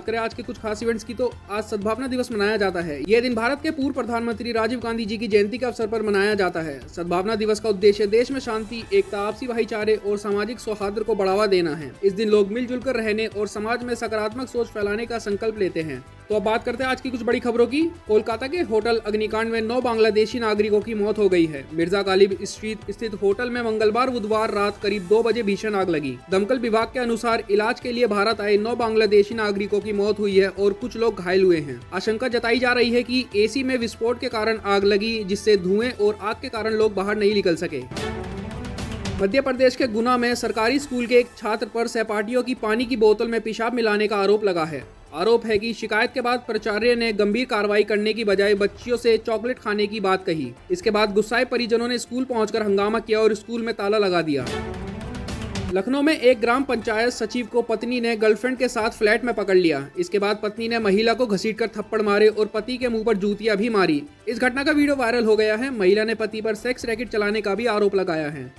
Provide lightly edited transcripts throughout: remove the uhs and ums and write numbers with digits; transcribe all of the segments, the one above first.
करें आज के कुछ खास इवेंट्स की तो आज सद्भावना दिवस मनाया जाता है। यह दिन भारत के पूर्व प्रधानमंत्री राजीव गांधी जी की जयंती के अवसर पर मनाया जाता है। सद्भावना दिवस का उद्देश्य देश में शांति, एकता, आपसी भाईचारे और सामाजिक सौहार्द को बढ़ावा देना है। इस दिन लोग मिलजुल कर रहने और समाज में सकारात्मक सोच फैलाने का संकल्प लेते हैं। तो अब बात करते हैं आज की कुछ बड़ी खबरों की। कोलकाता के होटल अग्निकांड में 9 बांग्लादेशी नागरिकों की मौत हो गई है। मिर्जा गालिब स्ट्रीट स्थित होटल में मंगलवार बुधवार रात करीब 2 बजे भीषण आग लगी। दमकल विभाग के अनुसार इलाज के लिए भारत आए 9 बांग्लादेशी नागरिकों की मौत हुई है और कुछ लोग घायल हुए हैं। आशंका जताई जा रही है कि एसी में विस्फोट के कारण आग लगी, जिससे धुएं और आग के कारण लोग बाहर नहीं निकल सके। मध्य प्रदेश के गुना में सरकारी स्कूल के एक छात्र पर सहपाठियों की पानी की बोतल में पेशाब मिलाने का आरोप लगा है। आरोप है कि शिकायत के बाद प्राचार्य ने गंभीर कार्रवाई करने की बजाय बच्चियों से चॉकलेट खाने की बात कही। इसके बाद गुस्साए परिजनों ने स्कूल पहुंचकर हंगामा किया और स्कूल में ताला लगा दिया। लखनऊ में एक ग्राम पंचायत सचिव को पत्नी ने गर्लफ्रेंड के साथ फ्लैट में पकड़ लिया। इसके बाद पत्नी ने महिला को घसीटकर थप्पड़ मारे और पति के मुंह पर जूतियां भी मारी। इस घटना का वीडियो वायरल हो गया है। महिला ने पति पर सेक्स रैकेट चलाने का भी आरोप लगाया है।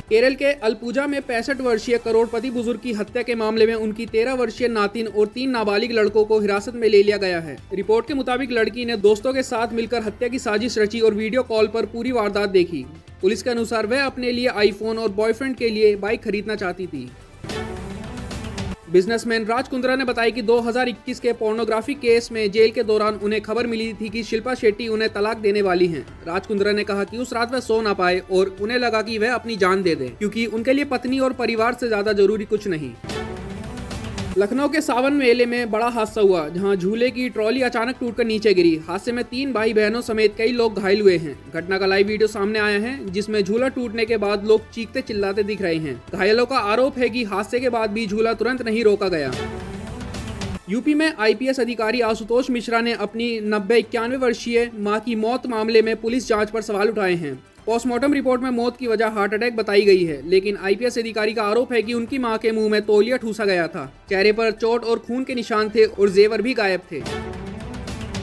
केरल के अलपुजा में 65 वर्षीय करोड़पति बुजुर्ग की हत्या के मामले में उनकी 13 वर्षीय नातिन और 3 नाबालिग लड़कों को हिरासत में ले लिया गया है। रिपोर्ट के मुताबिक लड़की ने दोस्तों के साथ मिलकर हत्या की साजिश रची और वीडियो कॉल पर पूरी वारदात देखी। पुलिस के अनुसार वह अपने लिए आईफोन और बॉयफ्रेंड के लिए बाइक खरीदना चाहती थी। बिजनेसमैन राज कुंद्रा ने बताया कि 2021 के पोर्नोग्राफी केस में जेल के दौरान उन्हें खबर मिली थी कि शिल्पा शेट्टी उन्हें तलाक देने वाली हैं। राज कुंद्रा ने कहा कि उस रात वह सो ना पाए और उन्हें लगा कि वह अपनी जान दे दें, क्योंकि उनके लिए पत्नी और परिवार से ज्यादा जरूरी कुछ नहीं। लखनऊ के सावन मेले में बड़ा हादसा हुआ, जहां झूले की ट्रॉली अचानक टूटकर नीचे गिरी। हादसे में 3 भाई बहनों समेत कई लोग घायल हुए हैं। घटना का लाइव वीडियो सामने आया है, जिसमें झूला टूटने के बाद लोग चीखते चिल्लाते दिख रहे हैं। घायलों का आरोप है कि हादसे के बाद भी झूला तुरंत नहीं रोका गया। यूपी में आईपीएस अधिकारी आशुतोष मिश्रा ने अपनी 91 वर्षीय मां की मौत मामले में पुलिस जांच पर सवाल उठाए हैं। पोस्टमार्टम रिपोर्ट में मौत की वजह हार्ट अटैक बताई गई है, लेकिन आईपीएस अधिकारी का आरोप है कि उनकी मां के मुंह में तौलिया ठूसा गया था। चेहरे पर चोट और खून के निशान थे और जेवर भी गायब थे।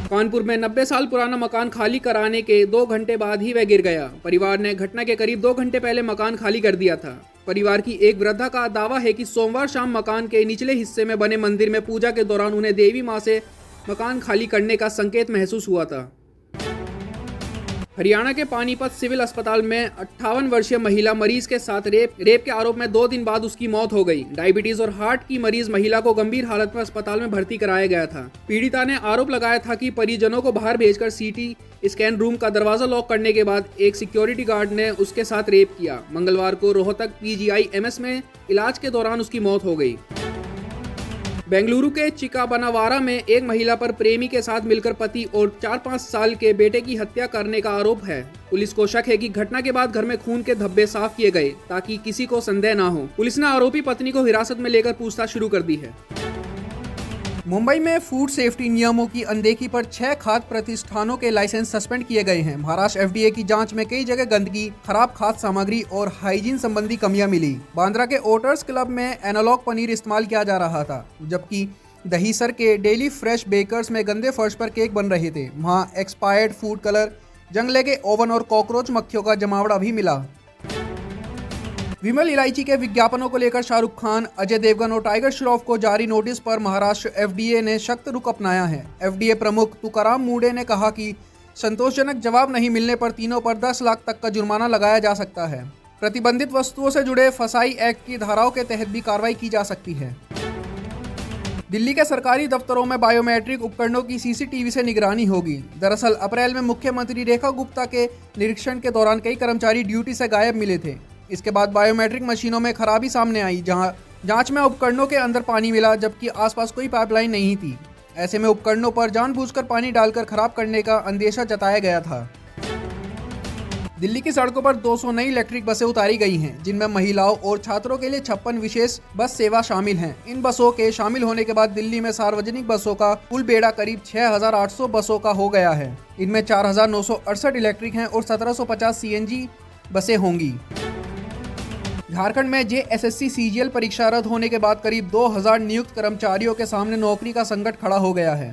कानपुर में 90 साल पुराना मकान खाली कराने के 2 घंटे बाद ही वह गिर गया। परिवार ने घटना के करीब 2 घंटे पहले मकान खाली कर दिया था। परिवार की एक वृद्धा का दावा है कि सोमवार शाम मकान के निचले हिस्से में बने मंदिर में पूजा के दौरान उन्हें देवी मां से मकान खाली करने का संकेत महसूस हुआ था। हरियाणा के पानीपत सिविल अस्पताल में 58 वर्षीय महिला मरीज के साथ रेप के आरोप में 2 दिन बाद उसकी मौत हो गई। डायबिटीज और हार्ट की मरीज महिला को गंभीर हालत में अस्पताल में भर्ती कराया गया था। पीड़िता ने आरोप लगाया था कि परिजनों को बाहर भेजकर सीटी स्कैन रूम का दरवाजा लॉक करने के बाद एक सिक्योरिटी गार्ड ने उसके साथ रेप किया। मंगलवार को रोहतक PGIMS में इलाज के दौरान उसकी मौत हो गई। बेंगलुरु के चिकाबनावारा में एक महिला पर प्रेमी के साथ मिलकर पति और 4-5 साल के बेटे की हत्या करने का आरोप है। पुलिस को शक है कि घटना के बाद घर में खून के धब्बे साफ किए गए ताकि किसी को संदेह ना हो। पुलिस ने आरोपी पत्नी को हिरासत में लेकर पूछताछ शुरू कर दी है। मुंबई में फूड सेफ्टी नियमों की अनदेखी पर 6 खाद्य प्रतिष्ठानों के लाइसेंस सस्पेंड किए गए हैं। महाराष्ट्र FDA की जांच में कई जगह गंदगी, खराब खाद्य सामग्री और हाइजीन संबंधी कमियां मिली। बांद्रा के ओटर्स क्लब में एनालॉग पनीर इस्तेमाल किया जा रहा था, जबकि दहीसर के डेली फ्रेश बेकर्स में गंदे फर्श पर केक बन रहे थे। वहां एक्सपायर्ड फूड कलर, जंगले के ओवन और कॉकरोच मक्खियों का जमावड़ा भी मिला। विमल इलायची के विज्ञापनों को लेकर शाहरुख खान, अजय देवगन और टाइगर श्रॉफ को जारी नोटिस पर महाराष्ट्र FDA ने सख्त रुख अपनाया है। FDA प्रमुख तुकाराम मूडे ने कहा कि संतोषजनक जवाब नहीं मिलने पर तीनों पर 10 लाख तक का जुर्माना लगाया जा सकता है। प्रतिबंधित वस्तुओं से जुड़े फसाई एक्ट की धाराओं के तहत भी कार्रवाई की जा सकती है। दिल्ली के सरकारी दफ्तरों में बायोमेट्रिक उपकरणों की CCTV से निगरानी होगी। दरअसल अप्रैल में मुख्यमंत्री रेखा गुप्ता के निरीक्षण के दौरान कई कर्मचारी ड्यूटी से गायब मिले थे। इसके बाद बायोमेट्रिक मशीनों में खराबी सामने आई, जहां जांच में उपकरणों के अंदर पानी मिला, जबकि आसपास कोई पाइपलाइन नहीं थी। ऐसे में उपकरणों पर जानबूझकर पानी डालकर खराब करने का अंदेशा जताया गया था। दिल्ली की सड़कों पर 200 नई इलेक्ट्रिक बसें उतारी गई हैं, जिनमें महिलाओं और छात्रों के लिए 56 विशेष बस सेवा शामिल हैं। इन बसों के शामिल होने के बाद दिल्ली में सार्वजनिक बसों का कुल बेड़ा करीब 6800 बसों का हो गया है। इनमें 4968 इलेक्ट्रिक हैं और 1750 CNG बसें होंगी। झारखंड में JSSC CGL परीक्षा रद्द होने के बाद करीब 2000 नियुक्त कर्मचारियों के सामने नौकरी का संकट खड़ा हो गया है।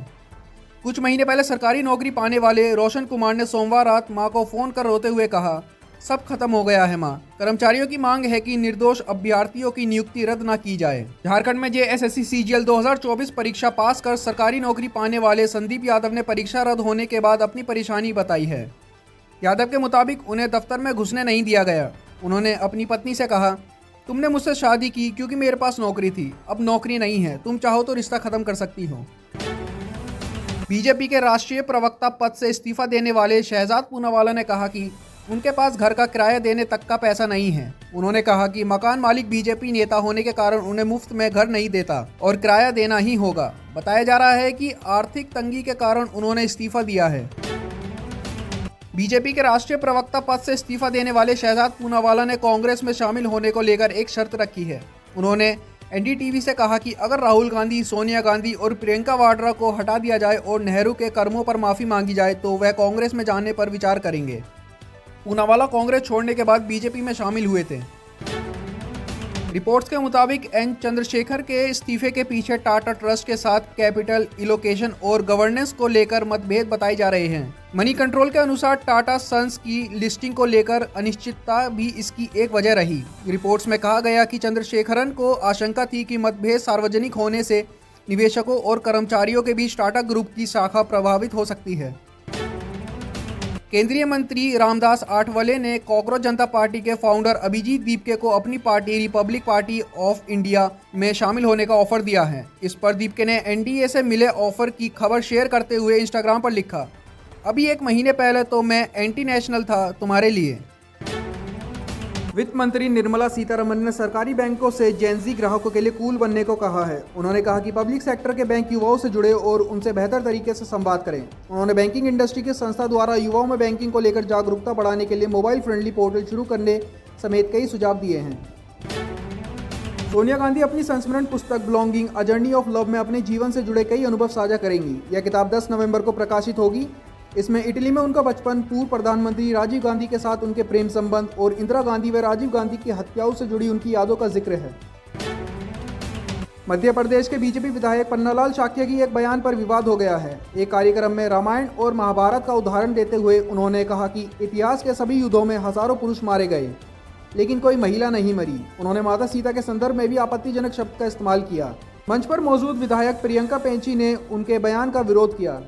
कुछ महीने पहले सरकारी नौकरी पाने वाले रोशन कुमार ने सोमवार रात मां को फोन कर रोते हुए कहा सब खत्म हो गया है मां। कर्मचारियों की मांग है कि निर्दोष अभ्यर्थियों की नियुक्ति रद्द न की जाए। झारखंड में जेएसएससी सीजीएल 2024 परीक्षा पास कर सरकारी नौकरी पाने वाले संदीप यादव ने परीक्षा रद्द होने के बाद अपनी परेशानी बताई है। यादव के मुताबिक उन्हें दफ्तर में घुसने नहीं दिया गया। उन्होंने अपनी पत्नी से कहा, तुमने मुझसे शादी की क्योंकि मेरे पास नौकरी थी, अब नौकरी नहीं है, तुम चाहो तो रिश्ता खत्म कर सकती हो। बीजेपी के राष्ट्रीय प्रवक्ता पद से इस्तीफा देने वाले शहजाद पूनावाला ने कहा कि उनके पास घर का किराया देने तक का पैसा नहीं है। उन्होंने कहा कि मकान मालिक बीजेपी नेता होने के कारण उन्हें मुफ्त में घर नहीं देता और किराया देना ही होगा। बताया जा रहा है कि आर्थिक तंगी के कारण उन्होंने इस्तीफा दिया है। बीजेपी के राष्ट्रीय प्रवक्ता पद से इस्तीफा देने वाले शहजाद पूनावाला ने कांग्रेस में शामिल होने को लेकर एक शर्त रखी है। उन्होंने एनडीटीवी से कहा कि अगर राहुल गांधी, सोनिया गांधी और प्रियंका वाड्रा को हटा दिया जाए और नेहरू के कर्मों पर माफ़ी मांगी जाए तो वह कांग्रेस में जाने पर विचार करेंगे। पूनावाला कांग्रेस छोड़ने के बाद बीजेपी में शामिल हुए थे। रिपोर्ट्स के मुताबिक एन चंद्रशेखर के इस्तीफे के पीछे टाटा ट्रस्ट के साथ कैपिटल इलोकेशन और गवर्नेंस को लेकर मतभेद बताए जा रहे हैं। मनी कंट्रोल के अनुसार टाटा सन्स की लिस्टिंग को लेकर अनिश्चितता भी इसकी एक वजह रही। रिपोर्ट्स में कहा गया कि चंद्रशेखरन को आशंका थी कि मतभेद सार्वजनिक होने से निवेशकों और कर्मचारियों के बीच टाटा ग्रुप की शाखा प्रभावित हो सकती है। केंद्रीय मंत्री रामदास आठवले ने कॉकरोच जनता पार्टी के फाउंडर अभिजीत दीपके को अपनी party Republic party of India में शामिल होने का ऑफर दिया है। इस पर दीपके ने एनडीए से मिले ऑफर की खबर शेयर करते हुए इंस्टाग्राम पर लिखा, अभी 1 महीने पहले तो मैं एंटी नेशनल था तुम्हारे लिए। वित्त मंत्री निर्मला सीतारमण ने सरकारी बैंकों से जेनजी ग्राहकों के लिए कूल बनने को कहा है। उन्होंने कहा कि पब्लिक सेक्टर के बैंक युवाओं से जुड़े और उनसे बेहतर तरीके से संवाद करें। उन्होंने बैंकिंग इंडस्ट्री की संस्था द्वारा युवाओं में बैंकिंग को लेकर जागरूकता बढ़ाने के लिए मोबाइल फ्रेंडली पोर्टल शुरू करने समेत कई सुझाव दिए हैं। सोनिया गांधी अपनी संस्मरण पुस्तक belonging a journey of love में अपने जीवन से जुड़े कई अनुभव साझा करेंगी। यह किताब 10 नवंबर को प्रकाशित होगी। इसमें इटली में उनका बचपन, पूर्व प्रधानमंत्री राजीव गांधी के साथ उनके प्रेम संबंध और इंदिरा गांधी व राजीव गांधी की हत्याओं से जुड़ी उनकी यादों का जिक्र है। मध्य प्रदेश के बीजेपी विधायक पन्नालाल शाक्य की एक बयान पर विवाद हो गया है। एक कार्यक्रम में रामायण और महाभारत का उदाहरण देते हुए उन्होंने कहा कि इतिहास के सभी युद्धों में हजारों पुरुष मारे गए लेकिन कोई महिला नहीं मरी। उन्होंने माता सीता के संदर्भ में भी आपत्तिजनक शब्द का इस्तेमाल किया। मंच पर मौजूद विधायक प्रियंका पेंची ने उनके बयान का विरोध किया।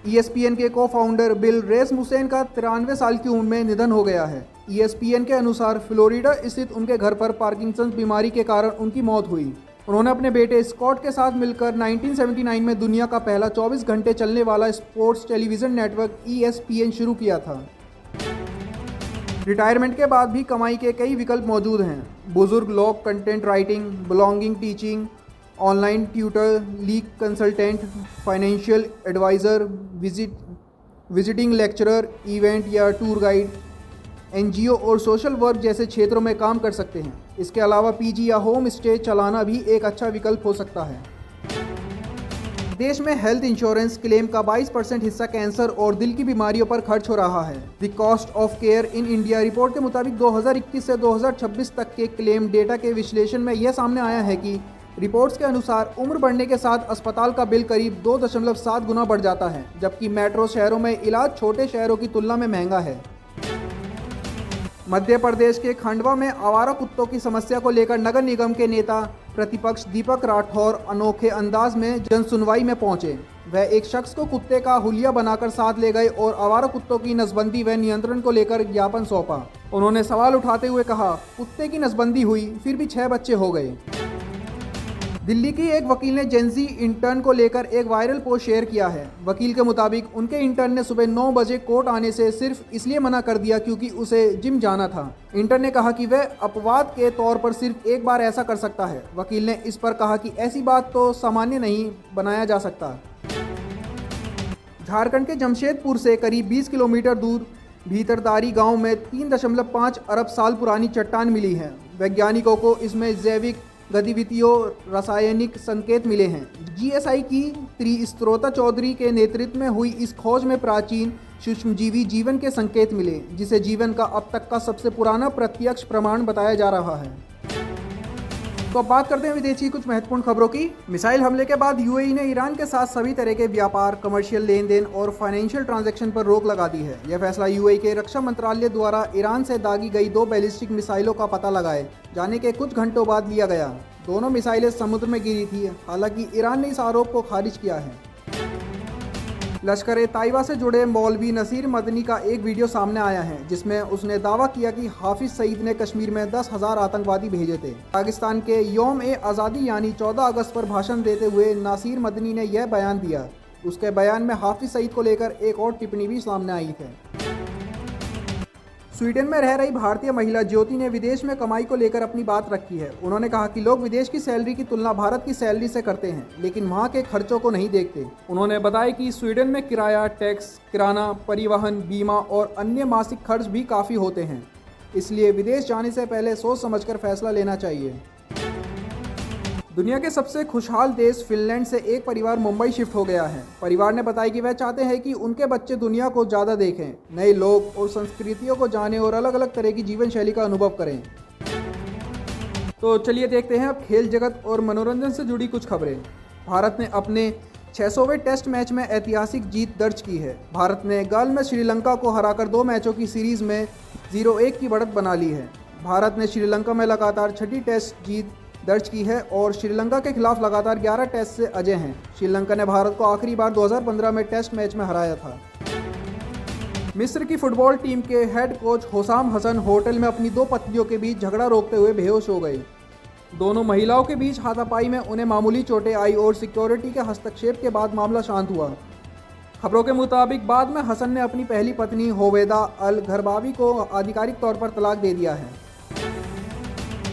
ESPN के को-फाउंडर बिल रेसमुसेन का 93 साल की उम्र में निधन हो गया है। ESPN के अनुसार फ्लोरिडा स्थित उनके घर पर पार्किंसंस बीमारी के कारण उनकी मौत हुई। उन्होंने अपने बेटे स्कॉट के साथ मिलकर 1979 में दुनिया का पहला 24 घंटे चलने वाला स्पोर्ट्स टेलीविजन नेटवर्क ESPN शुरू किया था। रिटायरमेंट के बाद भी कमाई के कई विकल्प मौजूद हैं। बुजुर्ग लोग content writing, blogging, teaching, online tutor, legal consultant, financial advisor, visiting lecturer, event या टूर गाइड, NGO और सोशल वर्क जैसे क्षेत्रों में काम कर सकते हैं। इसके अलावा PG या होम स्टे चलाना भी एक अच्छा विकल्प हो सकता है। देश में हेल्थ इंश्योरेंस क्लेम का 22% हिस्सा कैंसर और दिल की बीमारियों पर खर्च हो रहा है। The cost of care in India report के मुताबिक 2021 से 2026 तक के क्लेम डेटा के विश्लेषण में यह सामने आया है कि रिपोर्ट्स के अनुसार उम्र बढ़ने के साथ अस्पताल का बिल करीब 2.7 गुना बढ़ जाता है, जबकि मेट्रो शहरों में इलाज छोटे शहरों की तुलना में महंगा है। मध्य प्रदेश के खंडवा में आवारा कुत्तों की समस्या को लेकर नगर निगम के नेता प्रतिपक्ष दीपक राठौर अनोखे अंदाज में जनसुनवाई में पहुंचे। वह एक शख्स को कुत्ते का हुलिया बनाकर साथ ले गए और आवारा कुत्तों की नसबंदी व नियंत्रण को लेकर ज्ञापन सौंपा। उन्होंने सवाल उठाते हुए कहा, कुत्ते की नसबंदी हुई फिर भी 6 बच्चे हो गए। दिल्ली की एक वकील ने जेनजी इंटर्न को लेकर एक वायरल पोस्ट शेयर किया है। वकील के मुताबिक उनके इंटर्न ने सुबह 9 बजे कोर्ट आने से सिर्फ इसलिए मना कर दिया क्योंकि उसे जिम जाना था। इंटर्न ने कहा कि वह अपवाद के तौर पर सिर्फ एक बार ऐसा कर सकता है। वकील ने इस पर कहा कि ऐसी बात तो सामान्य नहीं बनाया जा सकता। झारखंड के जमशेदपुर से करीब 20 किलोमीटर दूर भीतरदारी गांव में 3.5 अरब साल पुरानी चट्टान मिली है। वैज्ञानिकों को इसमें जैविक गतिविधियों रासायनिक संकेत मिले हैं। GSI की त्रिस्त्रोता चौधरी के नेतृत्व में हुई इस खोज में प्राचीन सूक्ष्मजीवी जीवन के संकेत मिले, जिसे जीवन का अब तक का सबसे पुराना प्रत्यक्ष प्रमाण बताया जा रहा है। तो अब बात करते हैं विदेश की कुछ महत्वपूर्ण खबरों की। मिसाइल हमले के बाद यूएई ने ईरान के साथ सभी तरह के व्यापार, कमर्शियल लेन देन और फाइनेंशियल ट्रांजैक्शन पर रोक लगा दी है। यह फैसला यूएई के रक्षा मंत्रालय द्वारा ईरान से दागी गई 2 बैलिस्टिक मिसाइलों का पता लगाए जाने के कुछ घंटों बाद लिया गया। दोनों मिसाइलें समुद्र में गिरी थी। हालांकि ईरान ने इस आरोप को खारिज किया है। लश्कर-ए-तैयबा से जुड़े मौलवी नसीर मदनी का एक वीडियो सामने आया है जिसमें उसने दावा किया कि हाफिज सईद ने कश्मीर में 10,000 आतंकवादी भेजे थे। पाकिस्तान के यौम-ए-आज़ादी यानी 14 अगस्त पर भाषण देते हुए नसीर मदनी ने यह बयान दिया। उसके बयान में हाफिज सईद को लेकर एक और टिप्पणी भी सामने आई है। स्वीडन में रह रही भारतीय महिला ज्योति ने विदेश में कमाई को लेकर अपनी बात रखी है। उन्होंने कहा कि लोग विदेश की सैलरी की तुलना भारत की सैलरी से करते हैं, लेकिन वहां के खर्चों को नहीं देखते। उन्होंने बताया कि स्वीडन में किराया, टैक्स, किराना, परिवहन, बीमा और अन्य मासिक खर्च भी काफ़ी होते हैं। इसलिए विदेश जाने से पहले सोच समझकर फैसला लेना चाहिए। दुनिया के सबसे खुशहाल देश फिनलैंड से एक परिवार मुंबई शिफ्ट हो गया है। परिवार ने बताया कि वह चाहते हैं कि उनके बच्चे दुनिया को ज़्यादा देखें, नए लोग और संस्कृतियों को जानें और अलग अलग तरह की जीवन शैली का अनुभव करें। तो चलिए देखते हैं अब खेल जगत और मनोरंजन से जुड़ी कुछ खबरें। भारत ने अपने 600वें टेस्ट मैच में ऐतिहासिक जीत दर्ज की है। भारत ने गल में श्रीलंका को हराकर 2 मैचों की सीरीज़ में 0-1 की बढ़त बना ली है। भारत ने श्रीलंका में लगातार 6ठी टेस्ट जीत दर्ज की है और श्रीलंका के खिलाफ लगातार 11 टेस्ट से अजय हैं। श्रीलंका ने भारत को आखिरी बार 2015 में टेस्ट मैच में हराया था। मिस्र की फुटबॉल टीम के head coach Hossam Hassan hotel में अपनी 2 पत्नियों के बीच झगड़ा रोकते हुए बेहोश हो गए। दोनों महिलाओं के बीच हाथापाई में उन्हें मामूली चोटें आई और सिक्योरिटी के हस्तक्षेप के बाद मामला शांत हुआ। खबरों के मुताबिक बाद में हसन ने अपनी पहली पत्नी होवेदा अल घरबावी को आधिकारिक तौर पर तलाक दे दिया है।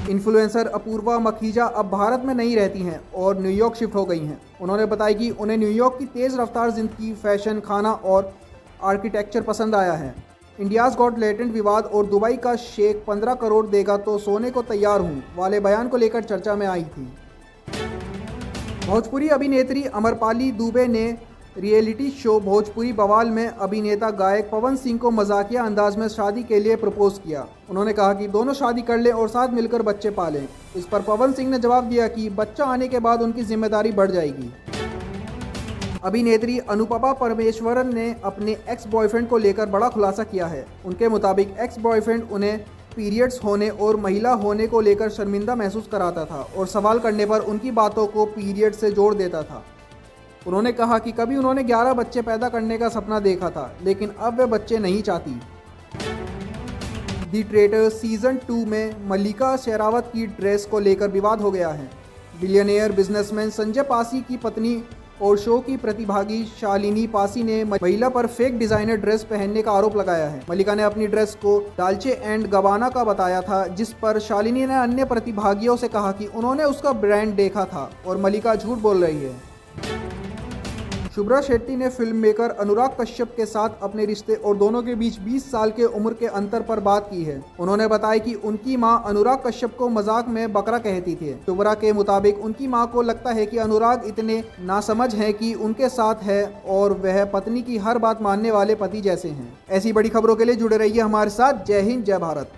इन्फ्लुएंसर अपूर्वा मखीजा अब भारत में नहीं रहती हैं और न्यूयॉर्क शिफ्ट हो गई हैं। उन्होंने बताया कि उन्हें न्यूयॉर्क की तेज़ रफ्तार ज़िंदगी, फैशन, खाना और आर्किटेक्चर पसंद आया है। इंडियाज़ गॉट टैलेंट विवाद और दुबई का शेख 15 करोड़ देगा तो सोने को तैयार हूँ वाले बयान को लेकर चर्चा में आई थी। भोजपुरी अभिनेत्री अमरपाली दुबे ने रियलिटी शो भोजपुरी बवाल में अभिनेता गायक पवन सिंह को मजाकिया अंदाज में शादी के लिए प्रपोज किया। उन्होंने कहा कि दोनों शादी कर लें और साथ मिलकर बच्चे पालें। इस पर पवन सिंह ने जवाब दिया कि बच्चा आने के बाद उनकी जिम्मेदारी बढ़ जाएगी। अभिनेत्री अनुपमा परमेश्वरन ने अपने एक्स बॉयफ्रेंड को लेकर बड़ा खुलासा किया है। उनके मुताबिक एक्स बॉयफ्रेंड उन्हें पीरियड्स होने और महिला होने को लेकर शर्मिंदा महसूस कराता था और सवाल करने पर उनकी बातों को पीरियड से जोड़ देता था। उन्होंने कहा कि कभी उन्होंने 11 बच्चे पैदा करने का सपना देखा था, लेकिन अब वे बच्चे नहीं चाहती। दी ट्रेटर सीजन 2 में मल्लिका शेरावत की ड्रेस को लेकर विवाद हो गया है। बिलियनियर बिजनेसमैन संजय पासी की पत्नी और शो की प्रतिभागी शालिनी पासी ने महिला पर फेक डिजाइनर ड्रेस पहनने का आरोप लगाया है। मल्लिका ने अपनी ड्रेस को डाल्चे एंड गबाना का बताया था, जिस पर शालिनी ने अन्य प्रतिभागियों से कहा कि उन्होंने उसका ब्रांड देखा था और मल्लिका झूठ बोल रही है। शुभ्रा शेट्टी ने फिल्म मेकर अनुराग कश्यप के साथ अपने रिश्ते और दोनों के बीच 20 साल के उम्र के अंतर पर बात की है। उन्होंने बताया कि उनकी मां अनुराग कश्यप को मजाक में बकरा कहती थी। शुभ्रा के मुताबिक उनकी मां को लगता है कि अनुराग इतने नासमझ हैं कि उनके साथ है और वह पत्नी की हर बात मानने वाले पति जैसे हैं। ऐसी बड़ी खबरों के लिए जुड़े रहिए हमारे साथ। जय हिंद, जय भारत।